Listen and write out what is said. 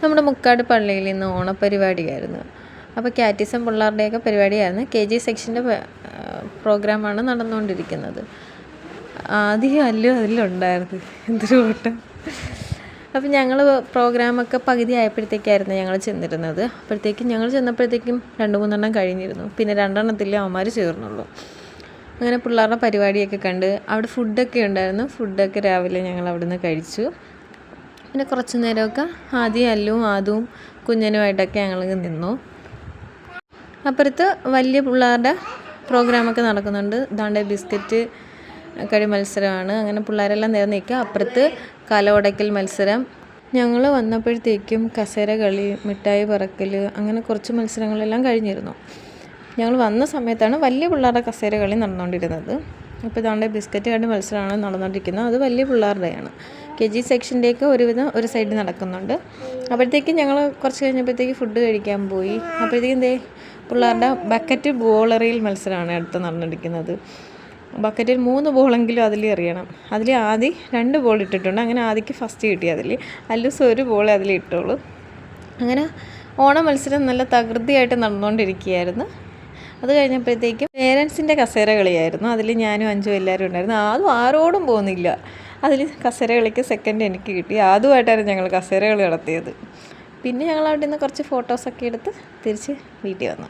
നമ്മുടെ മുക്കാട് പള്ളിയിൽ നിന്ന് ഓണപ്പരിപാടിയായിരുന്നു. അപ്പോൾ കാറ്റിസം പിള്ളേരുടെയൊക്കെ പരിപാടിയായിരുന്നു. KG സെക്ഷൻ്റെ പ്രോഗ്രാമാണ് നടന്നുകൊണ്ടിരിക്കുന്നത്. ആദ്യം അതിലുണ്ടായിരുന്നു എന്തൊരു ഓട്ടം. അപ്പോൾ ഞങ്ങൾ പ്രോഗ്രാമൊക്കെ പകുതി ആയപ്പോഴത്തേക്കായിരുന്നു ഞങ്ങൾ ചെന്നിരുന്നത്. ഞങ്ങൾ ചെന്നപ്പോഴത്തേക്കും 2-3 കഴിഞ്ഞിരുന്നു. പിന്നെ 2 അവന്മാർ ചേർന്നുള്ളൂ. അങ്ങനെ പിള്ളേരുടെ പരിപാടിയൊക്കെ കണ്ട് അവിടെ ഫുഡൊക്കെ ഉണ്ടായിരുന്നു. ഫുഡൊക്കെ രാവിലെ ഞങ്ങൾ അവിടെ നിന്ന് കഴിച്ചു. പിന്നെ കുറച്ച് നേരമൊക്കെ ആദ്യം ആദുവും കുഞ്ഞനുമായിട്ടൊക്കെ ഞങ്ങൾ നിന്നു. അപ്പുറത്ത് വലിയ പിള്ളേരുടെ പ്രോഗ്രാമൊക്കെ നടക്കുന്നുണ്ട്. ദാണ്ടെ ബിസ്ക്കറ്റ് കളി മത്സരമാണ്. അങ്ങനെ പിള്ളേരെല്ലാം നേരെ നിൽക്കുക. അപ്പുറത്ത് കല ഉടയ്ക്കൽ മത്സരം. ഞങ്ങൾ വന്നപ്പോഴത്തേക്കും കസേര കളി, മിഠായി പറക്കൽ, അങ്ങനെ കുറച്ച് മത്സരങ്ങളെല്ലാം കഴിഞ്ഞിരുന്നു. ഞങ്ങൾ വന്ന സമയത്താണ് വലിയ പിള്ളേരുടെ കസേര കളി നടന്നുകൊണ്ടിരുന്നത്. അപ്പോൾ ഇതാണ്ട് ബിസ്ക്കറ്റ് കളി മത്സരമാണ് നടന്നുകൊണ്ടിരിക്കുന്നത്. അത് വലിയ പിള്ളേരുടെയാണ്. KG സെക്ഷൻ്റെയൊക്കെ ഒരുവിധം ഒരു സൈഡിൽ നടക്കുന്നുണ്ട്. അപ്പോഴത്തേക്കും ഞങ്ങൾ കുറച്ച് കഴിഞ്ഞപ്പോഴത്തേക്ക് ഫുഡ് കഴിക്കാൻ പോയി. അപ്പോഴത്തേക്കും പിള്ളേരുടെ ബക്കറ്റ് ബോളെറിയൽ മത്സരമാണ് അടുത്ത് നടന്നിരിക്കുന്നത്. ബക്കറ്റിൽ 3 ബോളെങ്കിലും അതിൽ എറിയണം. അതിൽ ആദ്യം 2 ബോൾ ഇട്ടിട്ടുണ്ട്. അങ്ങനെ ആദ്യക്ക് ഫസ്റ്റ് കിട്ടി. അല്ലൂസ് 1 ബോളെ അതിൽ ഇട്ടുള്ളൂ. അങ്ങനെ ഓണ മത്സരം നല്ല തകൃതിയായിട്ട് നടന്നുകൊണ്ടിരിക്കുകയായിരുന്നു. അത് കഴിഞ്ഞപ്പോഴത്തേക്കും പേരൻസിൻ്റെ കസേര കളിയായിരുന്നു. അതിൽ ഞാനും അഞ്ചും എല്ലാവരും ഉണ്ടായിരുന്നു. ആരോടും പോകുന്നില്ല. അതിൽ കസേര കളിക്ക് സെക്കൻഡ് എനിക്ക് കിട്ടി. ആദ്യമായിട്ടായിരുന്നു ഞങ്ങൾ കസേര കളി നടത്തിയത്. പിന്നെ ഞങ്ങൾ അവിടെ നിന്ന് കുറച്ച് ഫോട്ടോസൊക്കെ എടുത്ത് തിരിച്ച് വീട്ടിൽ വന്നു.